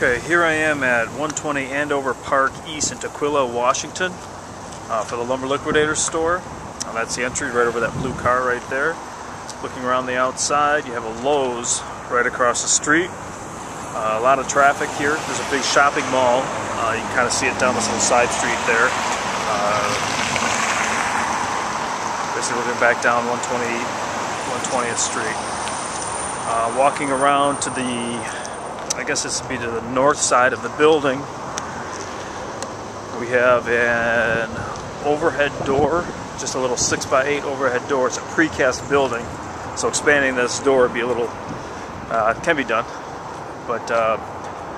Okay, here I am at 120 Andover Park East in Tukwila, Washington, for the Lumber Liquidator store. That's the entry right over that blue car right there. Looking around the outside, you have a Lowe's right across the street. A lot of traffic here. There's a big shopping mall. You can kind of see it down this little side street there. Basically looking back down 120th Street. Walking around to the, I guess this would be to the north side of the building, we have an overhead door, just a little 6x8 overhead door. It's a precast building, so expanding this door would be a little, can be done, but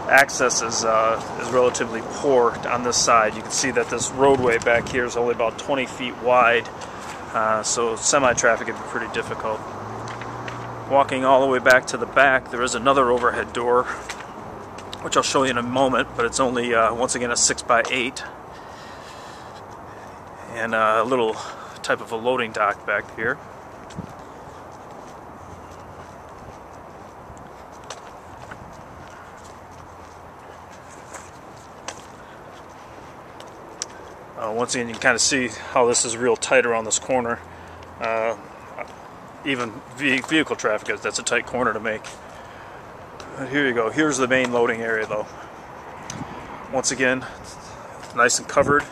access is relatively poor on this side. You can see that this roadway back here is only about 20 feet wide, so semi-traffic would be pretty difficult. Walking all the way back to the back, there is another overhead door, which I'll show you in a moment, but it's only, once again, a 6x8. And a little type of a loading dock back here. Once again, you can kind of see how this is real tight around this corner. Even vehicle traffic, that's a tight corner to make. But here you go. Here's the main loading area, though. Once again, nice and covered.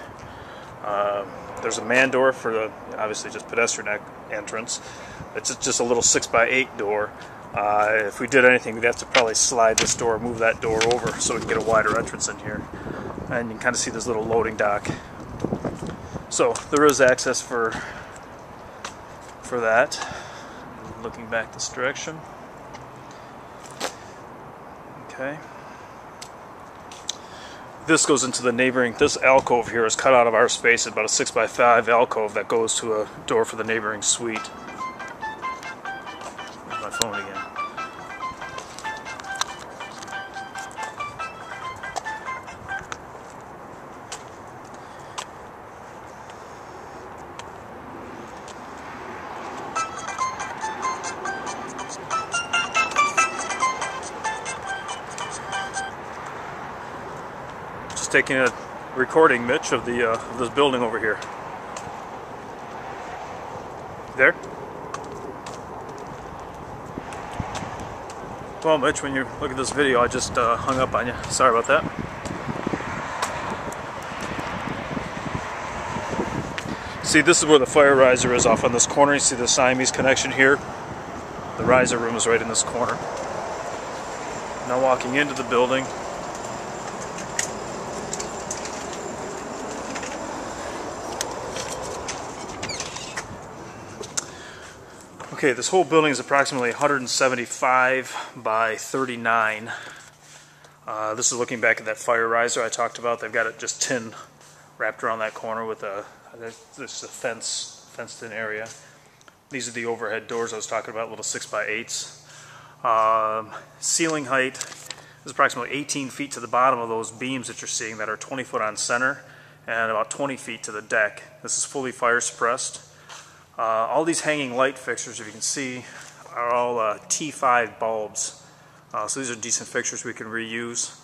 There's a man door for the, obviously, just pedestrian entrance. It's just a little 6x8 door. If we did anything, we'd have to probably slide this door, move that door over, so we can get a wider entrance in here. And you can kind of see this little loading dock. So there is access for that. Looking back this direction. Okay. This goes into the neighboring, this alcove here is cut out of our space, about a 6x5 alcove that goes to a door for the neighboring suite. There's my phone again. Taking a recording, Mitch, of the of this building over here. There? Well, Mitch, when you look at this video, I just hung up on you. Sorry about that. See, this is where the fire riser is, off on this corner. You see the Siamese connection here? The riser room is right in this corner. Now walking into the building. Okay, this whole building is approximately 175 by 39. This is looking back at that fire riser I talked about. They've got it just tin wrapped around that corner with this fenced in area. These are the overhead doors I was talking about, little 6x8s. Ceiling height is approximately 18 feet to the bottom of those beams that you're seeing that are 20 foot on center and about 20 feet to the deck. This is fully fire suppressed. All these hanging light fixtures, if you can see, are all T5 bulbs. So these are decent fixtures we can reuse,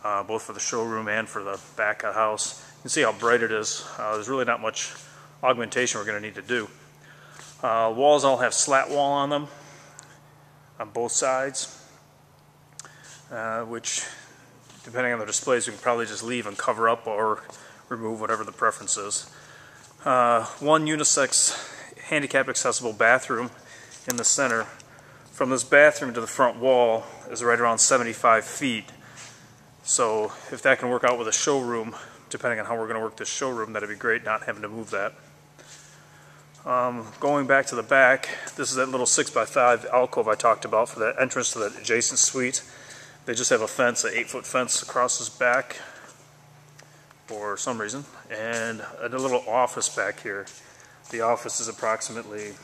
both for the showroom and for the back of the house. You can see how bright it is. There's really not much augmentation we're going to need to do. Walls all have slat wall on them, on both sides, which, depending on the displays, we can probably just leave and cover up or remove, whatever the preference is. One unisex handicap accessible bathroom in the center. From this bathroom to the front wall is right around 75 feet. So if that can work out with a showroom, depending on how we're going to work this showroom, that'd be great, not having to move that. Going back to the back, this is that little 6x5 alcove I talked about for the entrance to the adjacent suite. They just have a fence, an 8-foot fence across this back for some reason, and a little office back here. The office is approximately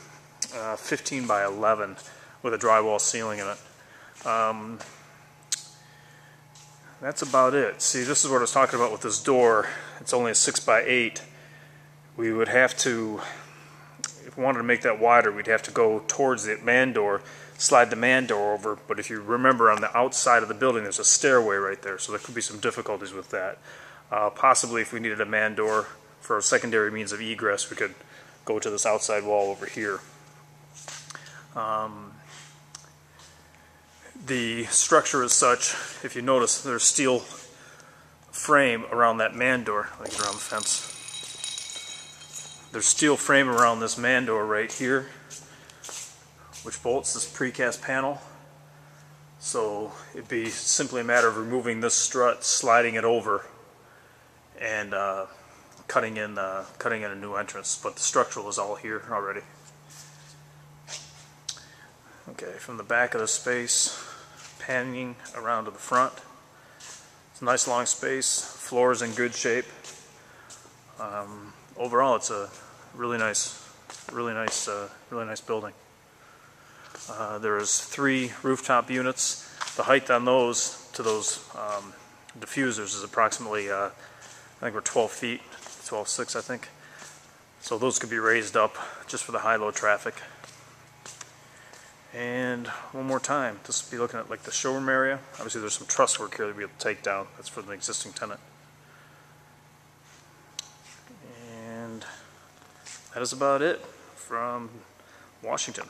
15 by 11 with a drywall ceiling in it. That's about it. See, this is what I was talking about with this door. It's only a 6x8. We would have to, if we wanted to make that wider, we'd have to go towards the man door slide the man door over, but if you remember, on the outside of the building there's a stairway right there, so there could be some difficulties with that. Possibly if we needed a man door for a secondary means of egress, we could go to this outside wall over here. The structure is such, if you notice, there's steel frame around that man door. Let me get around the fence. There's steel frame around this man door right here, which bolts this precast panel. So it'd be simply a matter of removing this strut, sliding it over, and cutting in a new entrance. But the structural is all here already. Okay, from the back of the space, panning around to the front. It's a nice long space. Floor is in good shape. Overall, it's a really nice building. There's 3 rooftop units. The height on those to those diffusers is approximately, I think we're 12 feet, 12.6 I think. So those could be raised up just for the high-low traffic. And one more time, this will be looking at like the showroom area. Obviously there's some truss work here that we'll be able to take down. That's for the existing tenant. And that is about it from Washington.